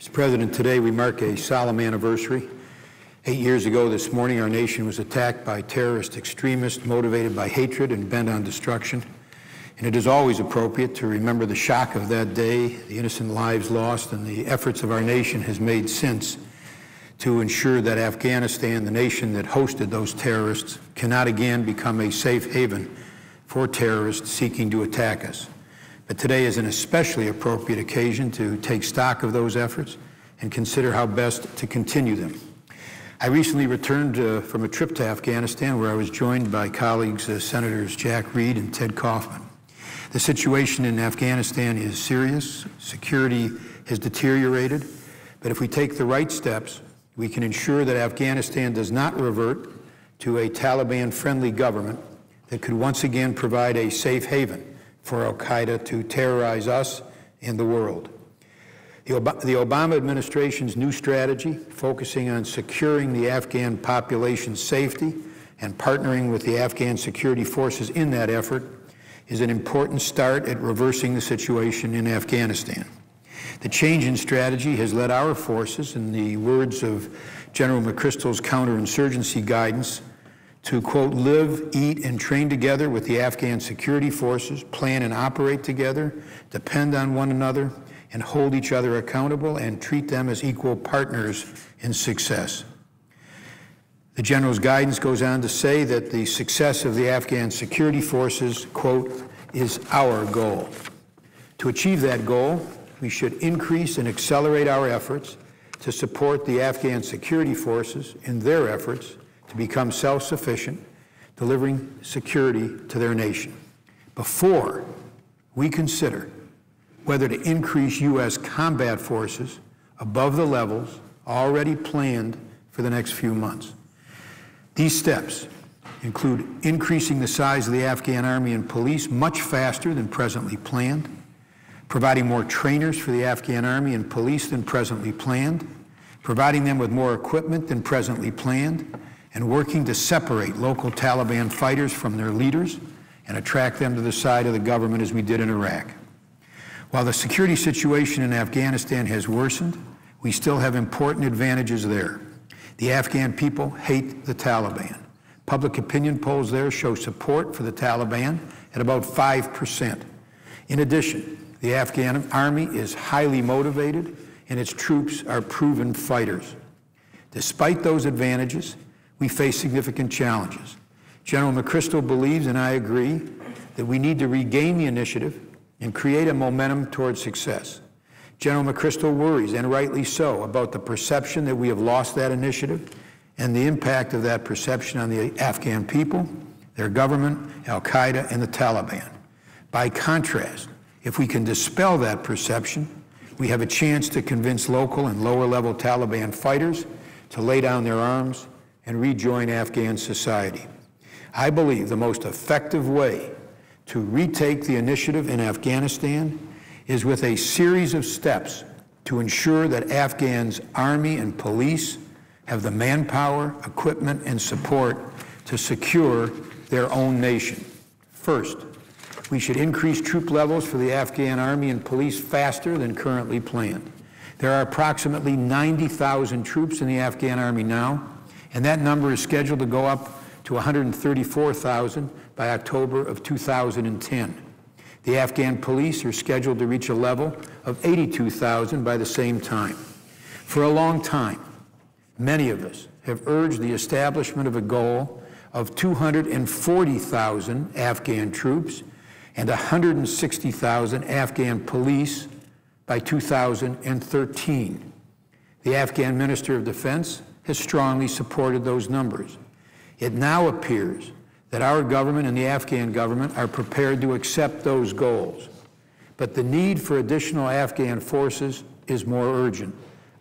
Mr. President, today we mark a solemn anniversary. 8 years ago this morning, our nation was attacked by terrorist extremists motivated by hatred and bent on destruction. And it is always appropriate to remember the shock of that day, the innocent lives lost, and the efforts of our nation has made since to ensure that Afghanistan, the nation that hosted those terrorists, cannot again become a safe haven for terrorists seeking to attack us. But today is an especially appropriate occasion to take stock of those efforts and consider how best to continue them. I recently returned from a trip to Afghanistan where I was joined by colleagues, Senators Jack Reed and Ted Kaufman. The situation in Afghanistan is serious. Security has deteriorated. But if we take the right steps, we can ensure that Afghanistan does not revert to a Taliban-friendly government that could once again provide a safe haven for al-Qaeda to terrorize us and the world. The Obama administration's new strategy, focusing on securing the Afghan population's safety and partnering with the Afghan security forces in that effort, is an important start at reversing the situation in Afghanistan. The change in strategy has led our forces, in the words of General McChrystal's counterinsurgency guidance, to, quote, live, eat, and train together with the Afghan security forces, plan and operate together, depend on one another, and hold each other accountable and treat them as equal partners in success. The General's guidance goes on to say that the success of the Afghan security forces, quote, is our goal. To achieve that goal, we should increase and accelerate our efforts to support the Afghan security forces in their efforts to become self-sufficient, delivering security to their nation, before we consider whether to increase U.S. combat forces above the levels already planned for the next few months. These steps include increasing the size of the Afghan Army and police much faster than presently planned, providing more trainers for the Afghan Army and police than presently planned, providing them with more equipment than presently planned, and working to separate local Taliban fighters from their leaders and attract them to the side of the government as we did in Iraq. While the security situation in Afghanistan has worsened, we still have important advantages there. The Afghan people hate the Taliban. Public opinion polls there show support for the Taliban at about 5%. In addition, the Afghan army is highly motivated and its troops are proven fighters. Despite those advantages, we face significant challenges. General McChrystal believes, and I agree, that we need to regain the initiative and create a momentum toward success. General McChrystal worries, and rightly so, about the perception that we have lost that initiative and the impact of that perception on the Afghan people, their government, al-Qaeda, and the Taliban. By contrast, if we can dispel that perception, we have a chance to convince local and lower-level Taliban fighters to lay down their arms and rejoin Afghan society. I believe the most effective way to retake the initiative in Afghanistan is with a series of steps to ensure that Afghans' army and police have the manpower, equipment, and support to secure their own nation. First, we should increase troop levels for the Afghan army and police faster than currently planned. There are approximately 90,000 troops in the Afghan army now, and that number is scheduled to go up to 134,000 by October of 2010. The Afghan police are scheduled to reach a level of 82,000 by the same time. For a long time, many of us have urged the establishment of a goal of 240,000 Afghan troops and 160,000 Afghan police by 2013. The Afghan Minister of Defense has strongly supported those numbers. It now appears that our government and the Afghan government are prepared to accept those goals. But the need for additional Afghan forces is more urgent.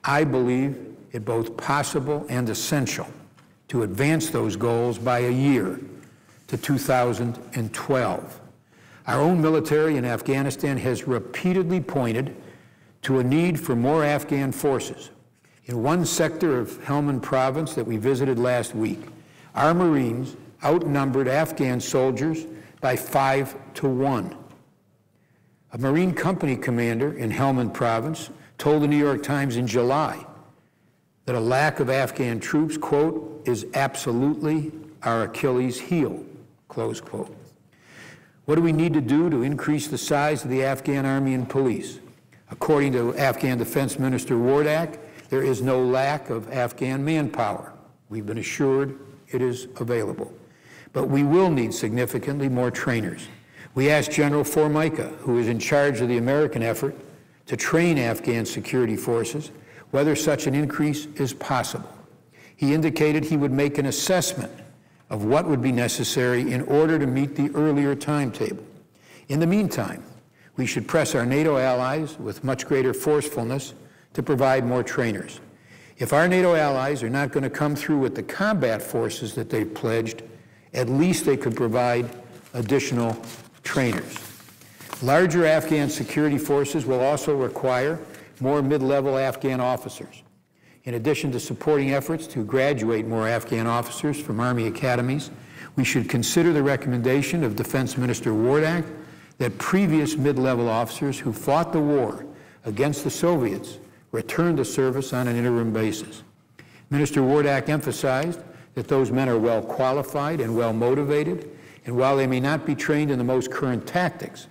I believe it both possible and essential to advance those goals by a year to 2012. Our own military in Afghanistan has repeatedly pointed to a need for more Afghan forces. In one sector of Helmand province that we visited last week, our Marines outnumbered Afghan soldiers by 5 to 1. A Marine company commander in Helmand province told the New York Times in July that a lack of Afghan troops, quote, is absolutely our Achilles heel, close quote. What do we need to do to increase the size of the Afghan army and police? According to Afghan Defense Minister Wardak, there is no lack of Afghan manpower. We've been assured it is available. But we will need significantly more trainers. We asked General Formica, who is in charge of the American effort to train Afghan security forces, whether such an increase is possible. He indicated he would make an assessment of what would be necessary in order to meet the earlier timetable. In the meantime, we should press our NATO allies with much greater forcefulness to provide more trainers. If our NATO allies are not going to come through with the combat forces that they've pledged, at least they could provide additional trainers. Larger Afghan security forces will also require more mid-level Afghan officers. In addition to supporting efforts to graduate more Afghan officers from Army academies, we should consider the recommendation of Defense Minister Wardak that previous mid-level officers who fought the war against the Soviets return to service on an interim basis. Minister Wardak emphasized that those men are well qualified and well motivated, and while they may not be trained in the most current tactics,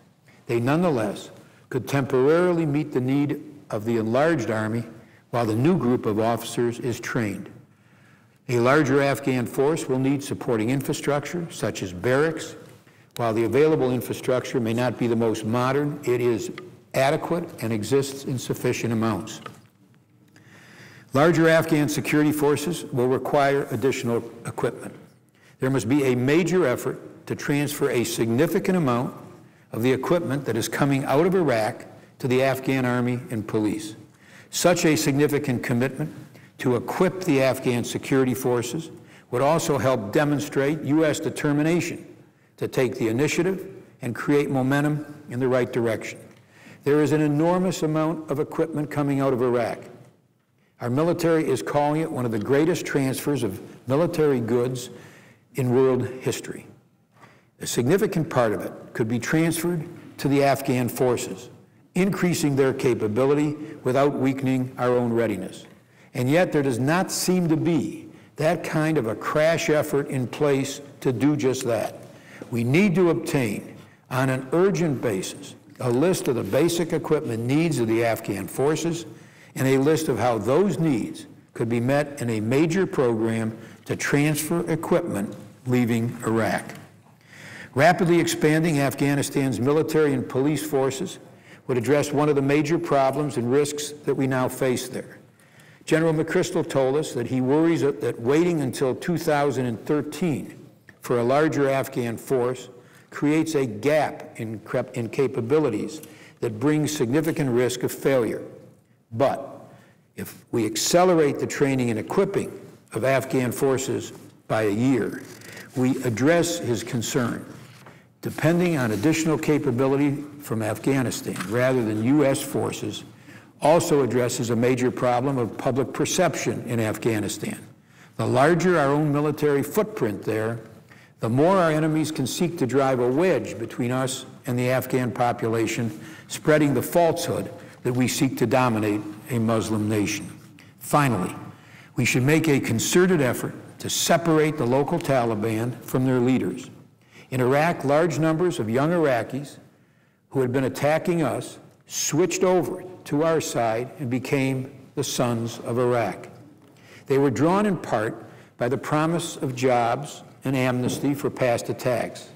they nonetheless could temporarily meet the need of the enlarged Army while the new group of officers is trained. A larger Afghan force will need supporting infrastructure, such as barracks. While the available infrastructure may not be the most modern, it is adequate and exists in sufficient amounts. Larger Afghan security forces will require additional equipment. There must be a major effort to transfer a significant amount of the equipment that is coming out of Iraq to the Afghan Army and police. Such a significant commitment to equip the Afghan security forces would also help demonstrate U.S. determination to take the initiative and create momentum in the right direction. There is an enormous amount of equipment coming out of Iraq. Our military is calling it one of the greatest transfers of military goods in world history. A significant part of it could be transferred to the Afghan forces, increasing their capability without weakening our own readiness. And yet there does not seem to be that kind of a crash effort in place to do just that. We need to obtain, on an urgent basis, a list of the basic equipment needs of the Afghan forces and a list of how those needs could be met in a major program to transfer equipment leaving Iraq. Rapidly expanding Afghanistan's military and police forces would address one of the major problems and risks that we now face there. General McChrystal told us that he worries that waiting until 2013 for a larger Afghan force creates a gap in capabilities that brings significant risk of failure. But if we accelerate the training and equipping of Afghan forces by a year, we address his concern. Depending on additional capability from Afghanistan rather than U.S. forces also addresses a major problem of public perception in Afghanistan. The larger our own military footprint there, the more our enemies can seek to drive a wedge between us and the Afghan population, spreading the falsehood that we seek to dominate a Muslim nation. Finally, we should make a concerted effort to separate the local Taliban from their leaders. In Iraq, large numbers of young Iraqis who had been attacking us switched over to our side and became the sons of Iraq. They were drawn in part by the promise of jobs and amnesty for past attacks,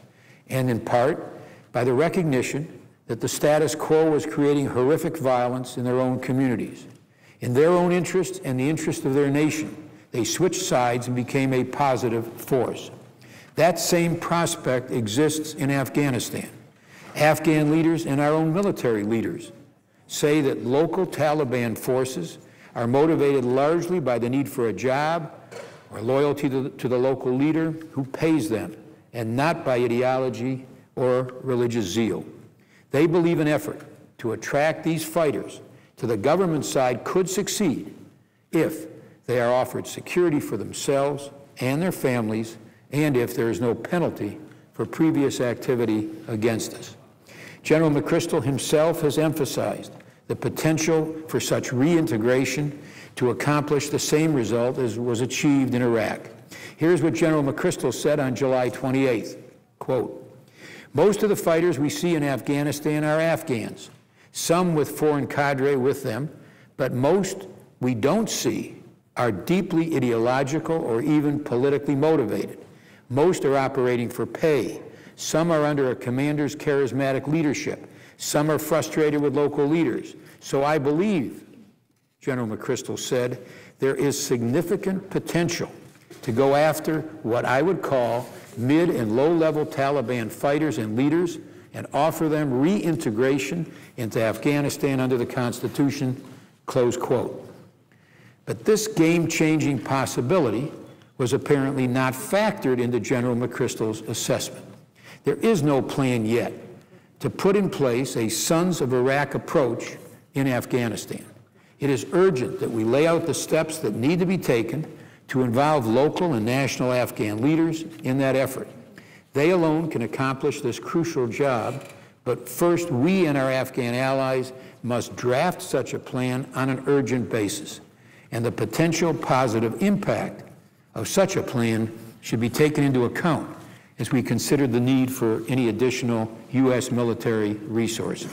and in part by the recognition that the status quo was creating horrific violence in their own communities. In their own interest and the interest of their nation, they switched sides and became a positive force. That same prospect exists in Afghanistan. Afghan leaders and our own military leaders say that local Taliban forces are motivated largely by the need for a job or loyalty to the local leader who pays them, and not by ideology or religious zeal. They believe an effort to attract these fighters to the government side could succeed if they are offered security for themselves and their families, and if there is no penalty for previous activity against us. General McChrystal himself has emphasized the potential for such reintegration to accomplish the same result as was achieved in Iraq. Here's what General McChrystal said on July 28th, quote, "Most of the fighters we see in Afghanistan are Afghans, some with foreign cadre with them, but most we don't see are deeply ideological or even politically motivated. Most are operating for pay. Some are under a commander's charismatic leadership. Some are frustrated with local leaders. So I believe," General McChrystal said, "there is significant potential to go after what I would call mid- and low-level Taliban fighters and leaders and offer them reintegration into Afghanistan under the Constitution," close quote. But this game-changing possibility was apparently not factored into General McChrystal's assessment. There is no plan yet to put in place a Sons of Iraq approach in Afghanistan. It is urgent that we lay out the steps that need to be taken to involve local and national Afghan leaders in that effort. They alone can accomplish this crucial job, but first we and our Afghan allies must draft such a plan on an urgent basis, and the potential positive impact of such a plan should be taken into account as we consider the need for any additional U.S. military resources.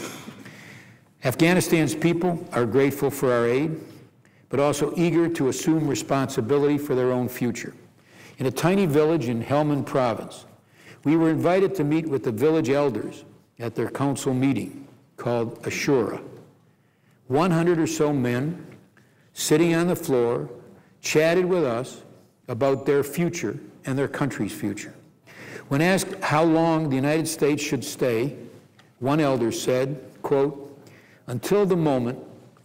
Afghanistan's people are grateful for our aid, but also eager to assume responsibility for their own future. In a tiny village in Helmand province, we were invited to meet with the village elders at their council meeting called Ashura. 100 or so men sitting on the floor chatted with us about their future and their country's future. When asked how long the United States should stay, one elder said, quote, "Until the moment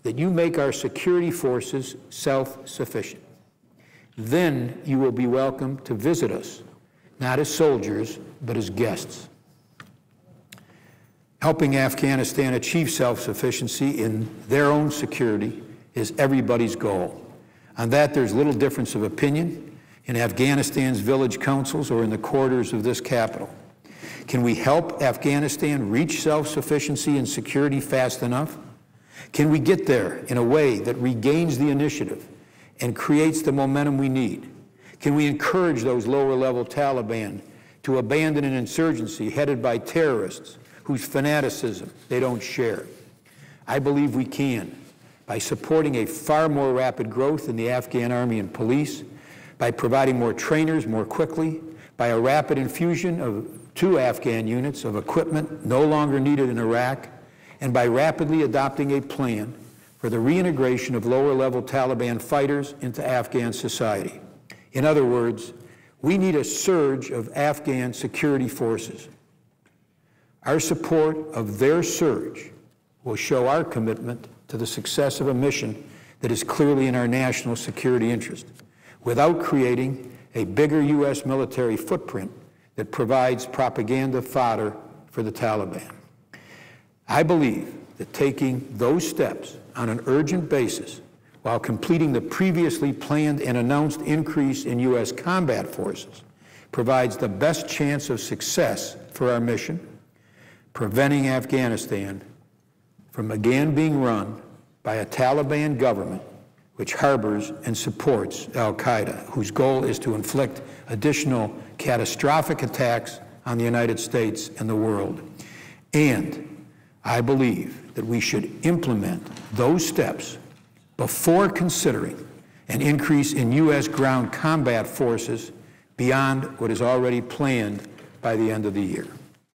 that you make our security forces self-sufficient. Then you will be welcome to visit us, not as soldiers, but as guests." Helping Afghanistan achieve self-sufficiency in their own security is everybody's goal. On that, there's little difference of opinion in Afghanistan's village councils or in the corridors of this capital. Can we help Afghanistan reach self-sufficiency and security fast enough? Can we get there in a way that regains the initiative and creates the momentum we need? Can we encourage those lower-level Taliban to abandon an insurgency headed by terrorists whose fanaticism they don't share? I believe we can, by supporting a far more rapid growth in the Afghan army and police, by providing more trainers more quickly, by a rapid infusion of 2 Afghan units of equipment no longer needed in Iraq, and by rapidly adopting a plan for the reintegration of lower-level Taliban fighters into Afghan society. In other words, we need a surge of Afghan security forces. Our support of their surge will show our commitment to the success of a mission that is clearly in our national security interest, without creating a bigger U.S. military footprint that provides propaganda fodder for the Taliban. I believe that taking those steps on an urgent basis while completing the previously planned and announced increase in U.S. combat forces provides the best chance of success for our mission, preventing Afghanistan from again being run by a Taliban government which harbors and supports al-Qaeda, whose goal is to inflict additional catastrophic attacks on the United States and the world. And I believe that we should implement those steps before considering an increase in U.S. ground combat forces beyond what is already planned by the end of the year.